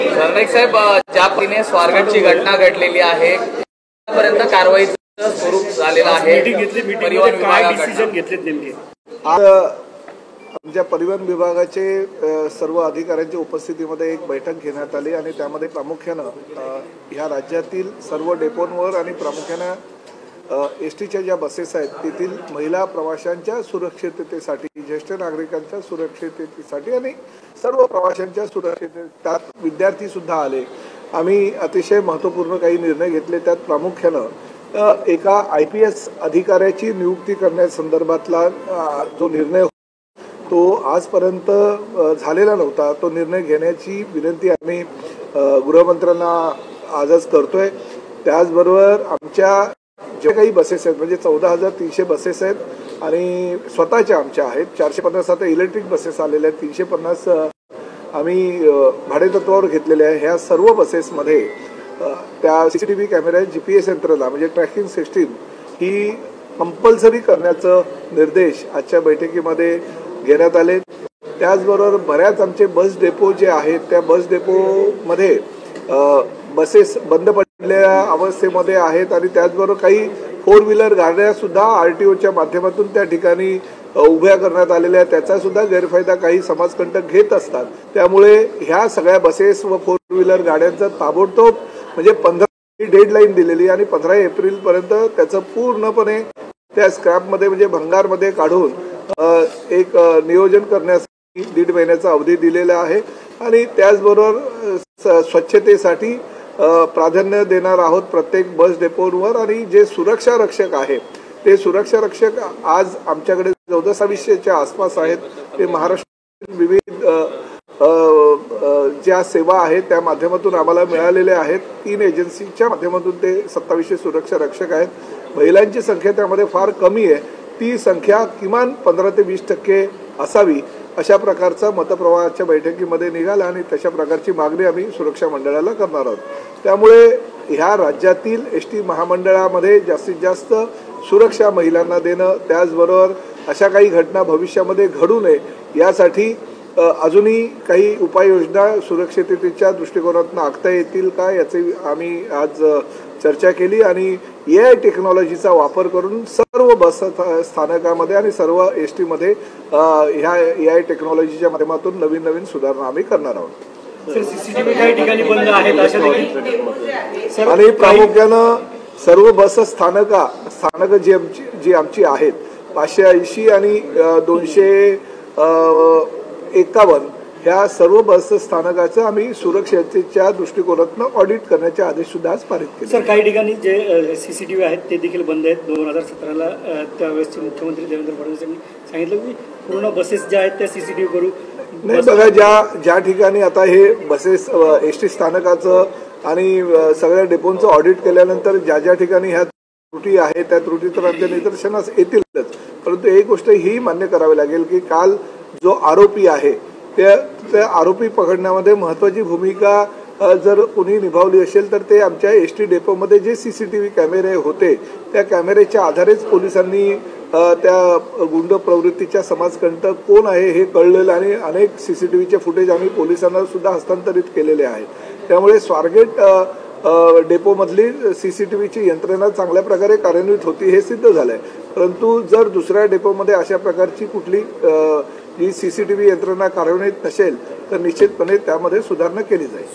सरनाईक साहेब, ज्या पद्धतीने स्वारगेटची घटना घडलेली आहे पर्यंत कारवाईचं स्वरूप झालेलं आहे, परिवहन विभागाकडे आज आमच्या परिवहन विभागाचे सर्व अधिकाऱ्यांच्या उपस्थितीमध्ये एक बैठक घेण्यात आली आणि त्यामध्ये प्रामुख्यानं ह्या राज्यातील सर्व डेपोंवर आणि प्रामुख्यानं एसटीच्या ज्या बसेस आहेत तेथील महिला प्रवाशांच्या सुरक्षिततेसाठी, ज्येष्ठ नागरिकांच्या सुरक्षिततेसाठी आणि सर्व प्रवाशांच्या सुरक्षितते, त्यात विद्यार्थी सुद्धा आले. आम्ही अतिशय महत्त्वपूर्ण काही निर्णय घेतले. त्यात प्रामुख्यानं एका IPS अधिकाऱ्याची नियुक्ती करण्यासंदर्भातला जो निर्णय तो आजपर्यंत झालेला नव्हता. तो निर्णय घेण्याची विनंती आम्ही गृहमंत्र्यांना आजच करतोय. त्याचबरोबर आमच्या जे काही बसेस आहेत म्हणजे 14,300 बसेस आहेत आणि स्वतःच्या आमच्या आहेत. 450 आता इलेक्ट्रिक बसेस आलेल्या आहेत. 350 आम्ही भाडेतत्वावर घेतलेल्या आहे. ह्या सर्व बसेसमध्ये त्या CCTV कॅमेरा, GPS यंत्रणा म्हणजे ट्रॅकिंग सिस्टीम ही कंपल्सरी करण्याचं निर्देश आजच्या बैठकीमध्ये घेण्यात आले. त्याचबरोबर बऱ्याच आमचे बस डेपो जे आहेत त्या बस डेपोमध्ये बसेस बंद पडलेल्या अवस्थेमध्ये आहेत आणि त्याचबरोबर काही 4 व्हीलर गाड्या सुद्धा RTOच्या माध्यमातून त्या ठिकाणी उभ्या करण्यात आलेल्या आहेत. त्याचा सुद्धा गैरफायदा काही समाजकंटक घेत असतात. त्यामुळे ह्या सगळ्या बसेस व 4 व्हीलर गाड्यांचा ताबडतोब म्हणजे 15 डेडलाईन दिलेली आणि 15 एप्रिलपर्यंत त्याचं पूर्णपणे त्या स्क्रॅपमध्ये म्हणजे भंगारमध्ये काढून एक नियोजन करण्यासाठी 1.5 महिन्याचा अवधी दिलेला आहे. आणि त्याचबरोबर स्वच्छतेसाठी प्राधान्य देणार आहोत प्रत्येक बस डेपोवर. आणि जे सुरक्षा रक्षक आहेत ते सुरक्षा रक्षक आज आमच्याकडे 1400च्या आसपास आहेत. ते महाराष्ट्र विविध ज्या सेवा आहेत त्या माध्यमातून आम्हाला मिळालेल्या आहेत. 3 एजन्सीच्या माध्यमातून ते 2700 सुरक्षा रक्षक आहेत. महिलांची संख्या त्यामध्ये फार कमी आहे. ती संख्या किमान 15 ते 20% असावी अशा प्रकारचा मतप्रवाहाच्या बैठकीमध्ये निघाला आणि तशा प्रकारची मागणी आम्ही सुरक्षा मंडळाला करणार आहोत. त्यामुळे ह्या राज्यातील ST महामंडळामध्ये जास्तीत जास्त सुरक्षा महिलांना देणं, त्याचबरोबर अशा काही घटना भविष्यामध्ये घडू नये यासाठी अजूनही काही उपाययोजना सुरक्षिततेच्या दृष्टिकोनातून आखता येतील का याची आम्ही आज चर्चा केली. आणि AI टेक्नॉलॉजीचा वापर करून सर्व बस स्थानकामध्ये आणि सर्व ST मध्ये ह्या AI टेक्नॉलॉजीच्या माध्यमातून नवीन नवीन सुधारणा आम्ही करणार आहोत. CCTV काही ठिकाणी बंद आहेत अशा आणि प्रामुख्यानं सर्व बस स्थानक जी आमची आहेत 580 आणि 251 ह्या सर्व बस स्थानकाचं आम्ही सुरक्षतेच्या दृष्टिकोनातून ऑडिट करण्याचे आदेश सुद्धा आज पारित केले. सर, काही ठिकाणी जे CCTV आहेत ते देखील बंद आहेत. 2017ला त्यावेळेसचे मुख्यमंत्री देवेंद्र फडणवीस यांनी सांगितलं की पूर्ण बसेस ज्या आहेत त्या CCTV करू. नाही बघा, ज्या ठिकाणी आता हे बसेस ST स्थानकाचं आणि सगळ्या डेपोंचं ऑडिट केल्यानंतर ज्या ठिकाणी ह्या त्रुटी आहेत त्या त्रुटी तर आमच्या निदर्शनास येतीलच. परंतु एक गोष्ट ही मान्य करावी लागेल की काल जो आरोपी आहे त्या आरोपी पकडण्यामध्ये महत्वाची भूमिका जर कोणी निभावली असेल तर ते आमच्या ST डेपोमध्ये जे CCTV कॅमेरे होते त्या कॅमेऱ्याच्या आधारेच पोलिसांनी त्या गुंड प्रवृत्तीच्या समाजकंटक कोण आहे हे कळलेलं आणि अनेक CCTVचे फुटेज आम्ही पोलिसांना सुद्धा हस्तांतरित केलेले आहे. त्यामुळे स्वारगेट डेपोमधली CCTVची यंत्रणा चांगल्या प्रकारे कार्यान्वित होती हे सिद्ध झालंय. परंतु जर दुसऱ्या डेपोमध्ये अशा प्रकारची कुठली जी CCTV यंत्रणा कार्यान्वित नसेल तर निश्चितपणे त्यामध्ये सुधारणा केली जाईल.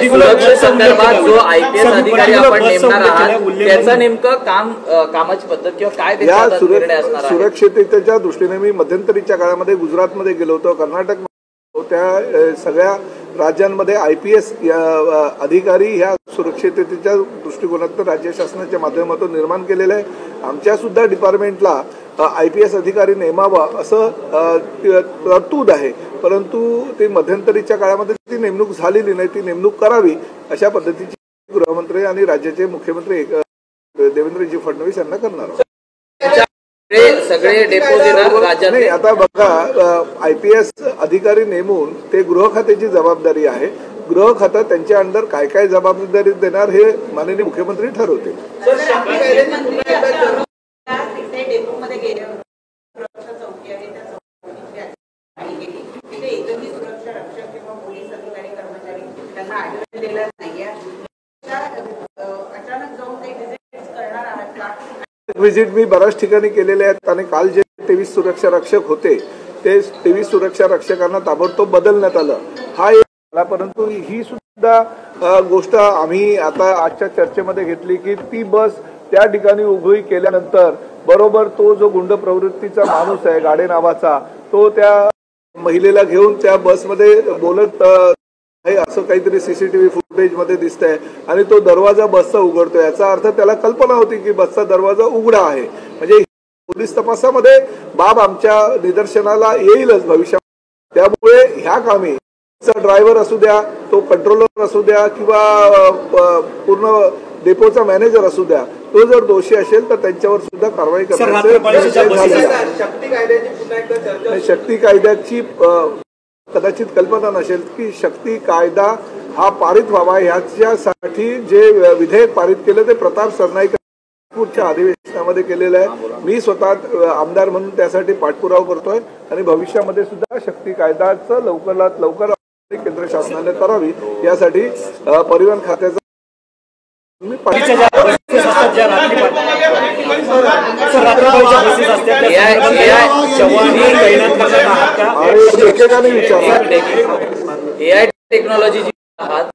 सुरक्षेसंदर्भात जो IPS अधिकारी आपण नेमणार आहात त्याचं नेमकं कामाची पद्धत किंवा काय या सुरक्षिततेच्या दृष्टीने मी मध्यंतरीच्या काळामध्ये गुजरातमध्ये गेलो होतो, कर्नाटक, त्या सगळ्या राज्यांमध्ये IPS अधिकारी ह्या सुरक्षिततेच्या दृष्टिकोनातून राज्य शासनाच्या माध्यमातून निर्माण केलेलं आहे. आमच्या सुद्धा डिपार्टमेंटला IPS अधिकारी नेमावा असं तरतूद आहे. परंतु ती मध्यंतरीच्या काळामध्ये ती नेमणूक झालेली नाही. ती नेमणूक करावी अशा पद्धतीची गृहमंत्री आणि राज्याचे मुख्यमंत्री देवेंद्रजी फडणवीस यांना करणार आहोत. सगळे डेपो नाही, आता बघा, IPS अधिकारी नेमून ते गृह खात्याची जबाबदारी आहे. गृह खातं त्यांच्या अंडर काय काय जबाबदारी देणार हे माननीय मुख्यमंत्री ठरवतील. पोलीस अधिकारी कर्मचारी त्यांना आढळलेला नाहीये. अचानक जाऊन काही व्हिजिट करणार आहात का? व्हिजिट मी बऱ्याच ठिकाणी केलेले आहेत आणि काल जे 23 सुरक्षा रक्षक होते ते 23 सुरक्षा रक्षकांना ताबडतोब बदलण्यात आलं. हा एक झाला, परंतु ही सुद्धा गोष्ट आम्ही आता आजच्या चर्चेमध्ये घेतली की ती बस त्या ठिकाणी उभी केल्यानंतर बरोबर तो जो गुंड प्रवृत्तीचा माणूस आहे गाडे नावाचा, तो त्या महिलेला घेऊन त्या बसमध्ये बोलत आहे असं काहीतरी सीसीटीव्ही फुटेज मध्ये दिसतंय आणि तो दरवाजा बसचा उघडतोय. याचा अर्थ त्याला कल्पना होती की बसचा दरवाजा उघडा आहे. म्हणजे पोलीस तपासामध्ये बाब आमच्या निदर्शनाला येईलच भविष्यात. त्यामुळे ह्या कामी ड्रायव्हर असू द्या, तो कंट्रोलर असू द्या किंवा पूर्ण डेपोचा मॅनेजर असू द्या, तो जर दोषी असेल तर त्यांच्यावर सुद्धा कारवाई शक्ती कायद्याची कदाचित कल्पना नसेल की शक्ती कायदा हा पारित व्हावा. ह्याच्यासाठी जे विधेयक पारित केलं ते प्रताप सरनाईकच्या अधिवेशनामध्ये केलेलं आहे. मी स्वतः आमदार म्हणून त्यासाठी पाठपुरावा करतोय आणि भविष्यामध्ये सुद्धा शक्ती कायद्याचं लवकरात लवकर केंद्र शासनाने करावी यासाठी परिवहन खात्याचा एकेकाने विचारलं AI टेक्नॉलॉजी जी आहात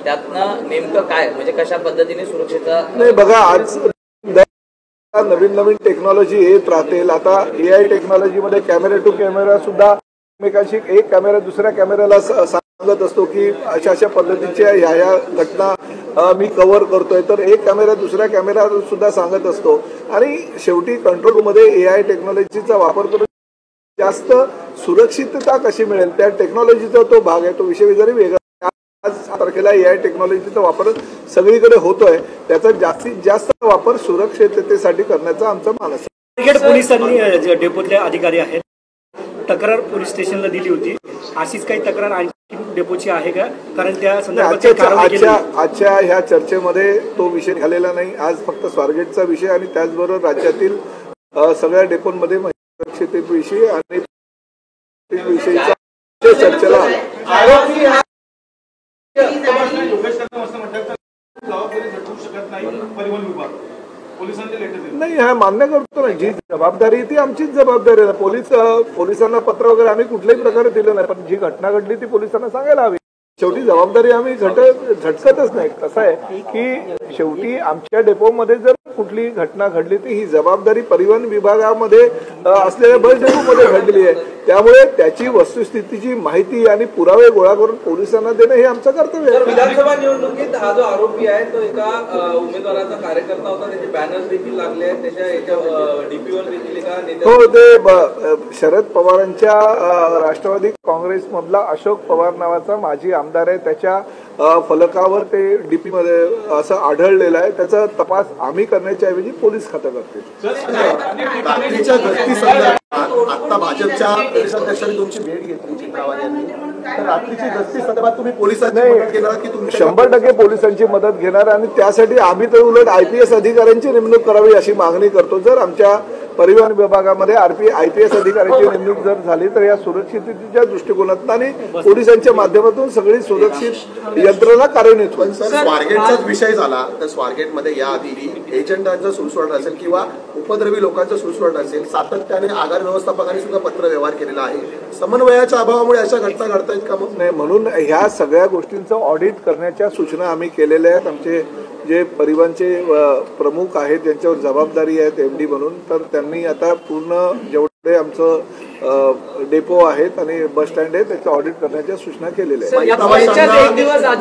त्यातनं नेमकं काय म्हणजे कशा पद्धतीने सुरक्षेचा नाही बघा, आज नवीन नवीन टेक्नॉलॉजी येत राहतील. आता AI टेक्नॉलॉजी मध्ये कॅमेरा टू कॅमेरा सुद्धा एकमेकांशी एक कॅमेरा दुसऱ्या कॅमेऱ्याला सांगत असतो की अशा अशा पद्धतीच्या ह्या घटना मी कव्हर करतोय, तर एक कॅमेरा दुसऱ्या कॅमेरा सुद्धा सांगत असतो. आणि शेवटी कंट्रोल मध्ये AI टेक्नॉलॉजीचा वापर करून जास्त सुरक्षितता कशी मिळेल त्या टेक्नॉलॉजीचा तो भाग आहे. तो विषय जरी वेगळा, आज तारखेला AI टेक्नॉलॉजीचा वापर सगळीकडे होतोय, त्याचा जास्तीत जास्त वापर सुरक्षिततेसाठी करण्याचा आमचा मानस आहे. पोलिसांनी डेपोतले अधिकारी आहेत तक्रार पोलीस स्टेशनला दिली होती, अशीच काही तक्रार आणखी डेपोची आहे का? कारण त्या आजच्या ह्या चर्चेमध्ये तो विषय झालेला नाही. आज फक्त स्वारगेटचा विषय आणि त्याचबरोबर राज्यातील सगळ्या डेपोमध्ये सुरक्षिततेविषयी आणि विषयीचा चर्चेला नाही. हा मान्य करतो ना, जी जबाबदारी ती आमचीच जबाबदारी आहे. पोलिसांना पत्र वगैरे आम्ही कुठल्याही प्रकारे दिलं नाही, पण जी घटना घडली ती पोलिसांना सांगायला हवी. शेवटी जबाबदारी आम्ही झटकतच नाही. कसं आहे की शेवटी आमच्या डेपोमध्ये जर कुठली घटना घडली तर ही जबाबदारी परिवहन विभागामध्ये असलेल्या बस डेपोमध्ये घडलेली आहे. त्यामुळे त्याची वस्तुस्थितीची माहिती आणि पुरावे गोळा करून पोलिसांना देणं हे आमचं कर्तव्य आहे. विधानसभा निवडणुकीत हा जो आरोपी आहे तो एका उमेदवाराचा कार्यकर्ता होता, त्याचे बॅनर्स देखील लागले आहेत, त्याच्या डीपीवर देखील एका नेत्या हो ते शरद पवारांच्या राष्ट्रवादी काँग्रेस मधला अशोक पवार नावाचा माजी आमदार आहे, त्याच्या फलकावर ते डीपी मध्ये असं आढळलेलं आहे. त्याचा तपास आम्ही करण्याच्या ऐवजी पोलीस खातं करतील. आता भाजपच्या प्रदेशाध्यक्षांनी तुमची भेट घेतली चित्रावार यांनी, तर रात्रीची गस्ती संदर्भात तुम्ही पोलिसांची मदत घेणार की 100% पोलिसांची मदत घेणार आणि त्यासाठी आम्ही तर उलट IPS अधिकाऱ्यांची नेमणूक करावी अशी मागणी करतो. जर आमच्या परिवहन विभागामध्ये IPS अधिकाऱ्याची नेमणूक जर झाली तर या सुरक्षिततेच्या दृष्टिकोनातून आणि पोलिसांच्या माध्यमातून सगळी सुरक्षित यंत्रणा कार्यान्वित होईल. स्वारगेटचाच विषय झाला तर स्वारगेटमध्ये याआधी एजंटांचा सुळसुळाट असेल किंवा उपद्रवी लोकांचा सुळसुळाट असेल, सातत्याने आगार व्यवस्थापकांनी सुद्धा पत्र व्यवहार केलेला आहे. समन्वयाच्या अभावामुळे अशा घटना घडतायत का? मग नाही, म्हणून ह्या सगळ्या गोष्टींचं ऑडिट करण्याच्या सूचना आम्ही केलेल्या आहेत. आमचे जे परिवहनचे प्रमुख आहेत ज्यांच्यावर जबाबदारी आहे MD म्हणून, तर त्यांनी आता पूर्ण जेवढे आमचं डेपो आहेत आणि बस स्टँड आहे त्याचं ऑडिट करण्याच्या सूचना केलेल्या आहेत.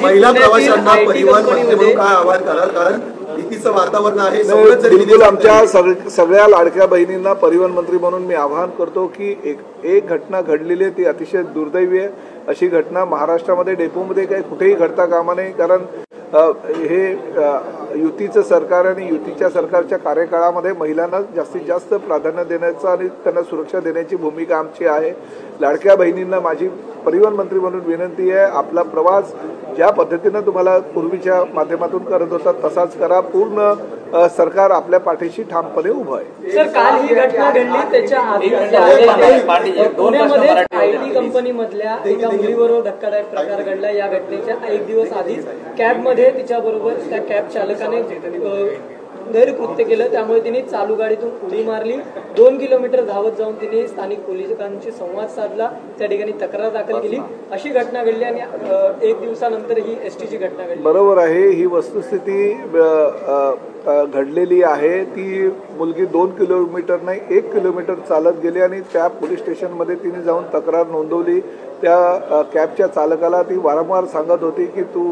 महिला प्रवाशांना परिवहन मंत्री म्हणून काय आवाहन कराल? कारण भीतीचं वातावरण आहे. बिलकुल आमच्या सगळ्या लाडक्या बहिणींना परिवहन मंत्री म्हणून मी आवाहन करतो की एक घटना घडलेली आहे ती अतिशय दुर्दैवी आहे. अशी घटना महाराष्ट्रामध्ये डेपोमध्ये काही कुठेही घडता कामा नये. कारण हे युतीचं सरकार आणि युतीच्या सरकारच्या कार्यकाळामध्ये महिलांना जास्तीत जास्त प्राधान्य देण्याचं आणि त्यांना सुरक्षा देण्याची भूमिका आमची आहे. लाडक्या बहिणींना माझी परिवहन मंत्री म्हणून विनंती आहे, आपला प्रवास ज्या पद्धतीनं तुम्हाला पूर्वीच्या माध्यमातून करत होता तसाच करा. पूर्ण सरकार आपल्या पाठीशी ठामपणे उभं आहे. सर, काल ही घटना घडली त्याच्या आधी पुण्यामध्ये IT कंपनीमधल्या एका मुलीबरोबर धक्कादायक प्रकार घडला. या घटनेच्या एक दिवस आधीच कॅबमध्ये तिच्याबरोबर त्या कॅब चालकाने गैरकृत्य केलं, त्यामुळे तिने चालू गाडीतून उडी मारली. 2 किलोमीटर धावत जाऊन तिने स्थानिक पोलिसांशी संवाद साधला, त्या ठिकाणी तक्रार दाखल केली. अशी घटना घडली आणि एक दिवसानंतर ही STची घटना घडली. बरोबर आहे, ही वस्तुस्थिती घडलेली आहे. ती मुलगी 2 किलोमीटर नाही 1 किलोमीटर चालत गेली आणि त्या पोलीस स्टेशनमध्ये तिने जाऊन तक्रार नोंदवली. त्या कॅबच्या चालकाला ती वारंवार सांगत होती की तू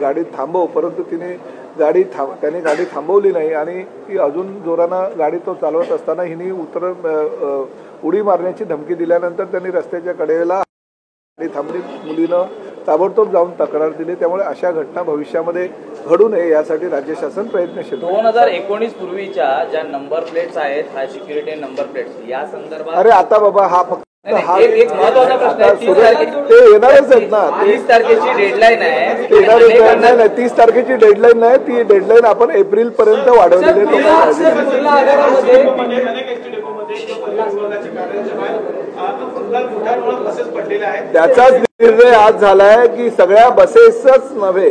गाडी थांबव, परंतु त्याने गाडी थांबवली नाही आणि ती अजून जोरानं गाडी तो चालवत असताना हिने उडी मारण्याची धमकी दिल्यानंतर त्यांनी रस्त्याच्या कडेला गाडी थांबली. मुलीनं ताबडतोब जाऊन तक्रार दिली. त्यामुळे अशा घटना भविष्यामध्ये घडू नये यासाठी राज्य शासन प्रयत्नशील. 2019 पूर्वीच्या ज्या नंबर प्लेट्स आहेत, हाय सिक्युरिटी नंबर प्लेट्स, या संदर्भात अरे आता बाबा हा फक्त एक महत्वाचा प्रश्न आहे. ते येणारच आहेत ना. 30 तारखेची डेडलाईन आहे. 30 तारखेची डेडलाईन नाही, ती डेडलाईन आपण एप्रिल पर्यंत वाढवलेली आहे. त्याचाच निर्णय आज झालाय की सगळ्या बसेसच नव्हे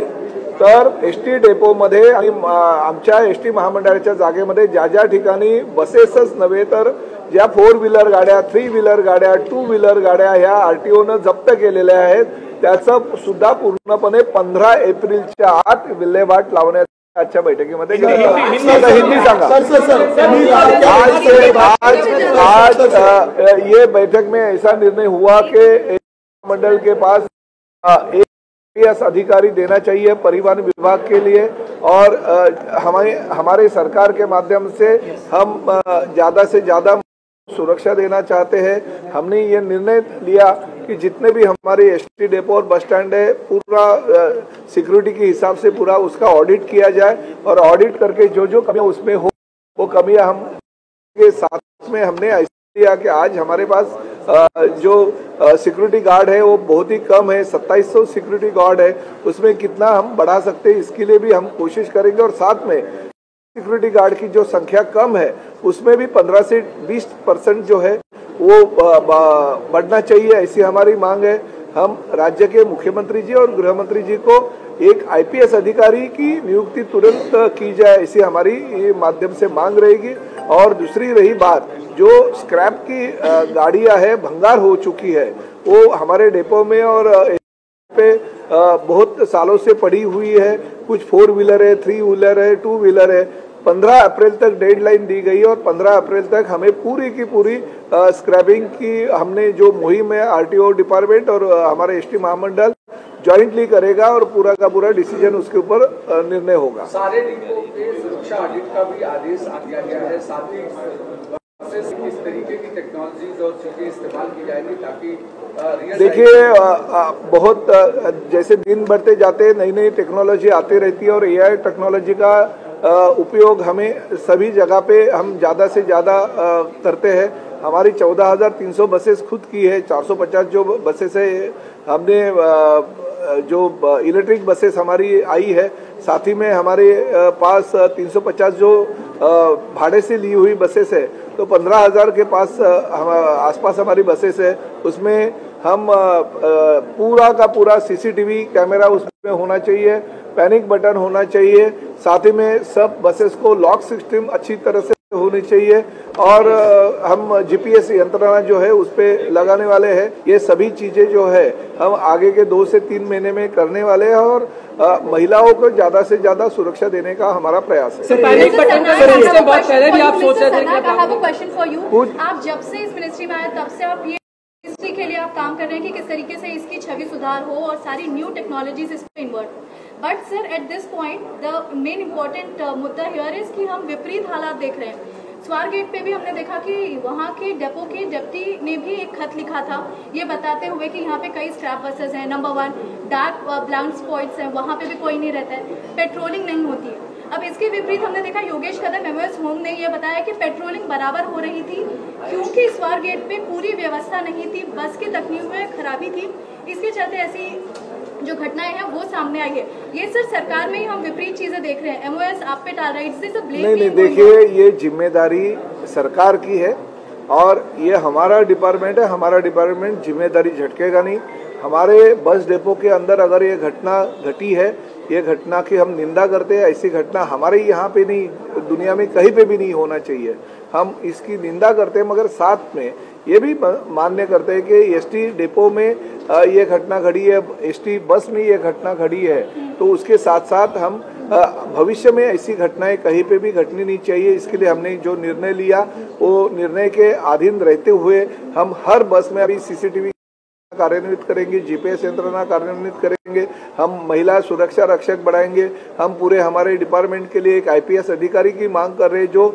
तर ST डेपोमध्ये आणि आमच्या ST महामंडळाच्या जागेमध्ये ज्या ज्या ठिकाणी बसेसच नव्हे तर ज्या 4 व्हीलर गाड्या, 3 व्हीलर गाड्या, 2 व्हीलर गाड्या ह्या RTOनं जप्त केलेल्या आहेत त्याचं सुद्धा पूर्णपणे 15 एप्रिलच्या आत विल्हेवाट लावण्यात आजच्या बैठकीमध्ये हिंदी सांगा. आज ये बैठक में ऐसा निर्णय हुआ कि मंडल के पास एक IPS अधिकारी देना चाहिए परिवहन विभाग के लिए और हमारे सरकार के माध्यम से हम ज्यादा से ज्यादा सुरक्षा देना चाहते हैं. हमने ये निर्णय लिया कि जितने भी हमारे ST डेपो और बस स्टैंड है पूरा सिक्योरिटी के हिसाब से पूरा उसका ऑडिट किया जाए और ऑडिट करके जो जो कमियां उसमें हो वो कमियां हम के साथ में हमने ऐसा किया कि आज हमारे पास जो सिक्योरिटी गार्ड है वो बहुत ही कम है. 2700 सिक्योरिटी गार्ड है, उसमें कितना हम बढ़ा सकते हैं इसके लिए भी हम कोशिश करेंगे. और साथ में सिक्योरिटी गार्ड की जो संख्या कम है उसमें भी 15 से 20% जो है वो बढ़ना चाहिए, ऐसी हमारी मांग है. हम राज्य के मुख्यमंत्री जी और गृह मंत्री जी को एक IPS अधिकारी की नियुक्ति तुरंत की जाए, ऐसी हमारी माध्यम से मांग रहेगी. और दूसरी रही बात, जो स्क्रैप की गाड़ियां है भंगार हो चुकी है वो हमारे डेपो में और पे बहुत सालों से पड़ी हुई है. कुछ 4 व्हीलर है, 3 व्हीलर है, 2 व्हीलर है. 15 अप्रैल तक डेडलाइन दी गई और 15 अप्रैल तक हमें पूरी की पूरी स्क्रैपिंग की हमने जो मुहिम है RTO डिपार्टमेंट और हमारे ST महामंडल ज्वाइंटली करेगा और पूरा का पूरा डिसीजन उसके ऊपर निर्णय होगा. सारे डिपो के सुरक्षा ऑडिट का भी आदेश दिया गया है. साथ ही किस तरीके की टेक्नोलॉजीज और चीजें इस्तेमाल की जाएंगी ताकि देखिए बहुत जैसे दिन बढ़ते जाते नई नई टेक्नोलॉजी आती रहती है और AI टेक्नोलॉजी का उपयोग हमें सभी जगह पे हम ज़्यादा से ज़्यादा करते हैं. हमारी 14,300 बसेस खुद की है. 450 जो बसेस है हमने जो इलेक्ट्रिक बसेस हमारी आई है. साथ ही में हमारे पास 350 जो भाड़े से ली हुई बसेस है तो 15,000 के पास आसपास हमारी बसेस है. उसमें हम पूरा का पूरा CCTV कैमरा उसमें होना चाहिए, पैनिक बटन होना चाहिए. साथ ही में सब बसेस को लॉक सिस्टम अच्छी तरह से होनी चाहिए और हम GPS यंत्रणा जो है उस पर लगाने वाले हैं. ये सभी चीजें जो है हम आगे के 2 से 3 महीने में करने वाले हैं और महिलाओं को ज्यादा से ज्यादा सुरक्षा देने का हमारा प्रयास है. आप जब से इस मिनिस्ट्री में आए तब से आप ये मिनिस्ट्री के लिए आप काम कर रहे हैं कि किस तरीके से इसकी छवि सुधार हो और सारी न्यू टेक्नोलॉजीज इस पर इन्वर्ट हो. But sir at this point the main important मुद्दा हियर इज कि हम विपरीत हालात देख रहे हैं. स्वारगेट पे भी हमने देखा कि वहाँ के डेपो के डिप्टी ने भी एक खत लिखा था ये बताते हुए कि यहाँ पे कई स्क्रैप बसेस हैं. नंबर 1 डार्क ब्लाइंड स्पॉट्स हैं, वहाँ पे भी कोई नहीं रहता है, पेट्रोलिंग नहीं होती है. अब इसके विपरीत हमने देखा योगेश कदम एमओएस होम ने यह बताया कि पेट्रोलिंग बराबर हो रही थी क्योंकि स्वार गेट पे पूरी व्यवस्था नहीं थी, बस की तकनीक में खराबी थी, इसके चलते ऐसी जो घटनाएं हैं वो सामने आई है। ये सर सरकार में ही हम विपरीत चीजें देख रहे हैं, एमओएस आप पे टाल रहा है, इससे ब्लेम नहीं, देखिए ये जिम्मेदारी सरकार की है और ये हमारा डिपार्टमेंट है, हमारा डिपार्टमेंट जिम्मेदारी झटकेगा नहीं। हमारे बस डिपो के अंदर अगर ये घटना घटी है, ये घटना की हम निंदा करते हैं, ऐसी घटना हमारे यहाँ पे नहीं, दुनिया में कहीं पे भी नहीं होना चाहिए, हम इसकी निंदा करते हैं, मगर साथ में ये भी मान्य करते हैं कि एसटी डिपो में ये घटना घटी है, एसटी बस में ये घटना घटी है, तो उसके साथ साथ हम भविष्य में ऐसी घटनाएं कहीं पे भी घटनी नहीं चाहिए। इसके लिए हमने जो निर्णय लिया वो निर्णय के अधीन रहते हुए हम हर बस में अभी सीसीटीवी कार्यान्वित करेंगे, जीपीएस यंत्रणा कार्यान्वित करेंगे, हम महिला सुरक्षा रक्षक बढ़ाएंगे, हम पूरे हमारे डिपार्टमेंट के लिए एक आईपीएस अधिकारी की मांग कर रहे हैं जो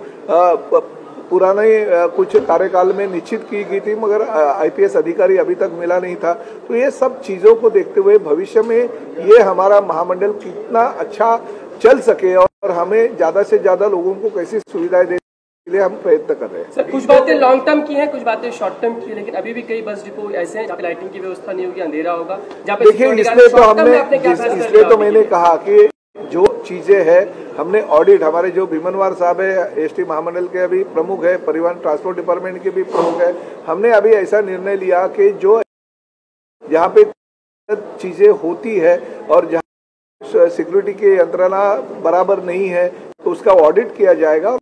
पुराने कुछ कार्यकाल में निश्चित की गई थी, मगर आईपीएस अधिकारी अभी तक मिला नहीं था। तो ये सब चीजों को देखते हुए भविष्य में ये हमारा महामंडल कितना अच्छा चल सके और हमें ज्यादा से ज्यादा लोगों को कैसी सुविधाएं देने के लिए हम प्रयत्न कर रहे हैं। सर कुछ बातें लॉन्ग टर्म की हैं, कुछ बातें शॉर्ट टर्म की है, लेकिन अभी भी कई बस डिपो ऐसे हैं जहाँ पे लाइटिंग की व्यवस्था नहीं होगी, अंधेरा होगा। देखिए इसलिए तो मैंने कहा कि जो चीजें हैं हमने ऑडिट, हमारे जो भीमनवार साहब है एसटी महामंडल के अभी प्रमुख है, परिवहन ट्रांसपोर्ट डिपार्टमेंट के भी प्रमुख है, हमने अभी ऐसा निर्णय लिया कि जो जहाँ पे चीजें होती है और जहाँ सिक्योरिटी की यंत्रणा बराबर नहीं है तो उसका ऑडिट किया जाएगा।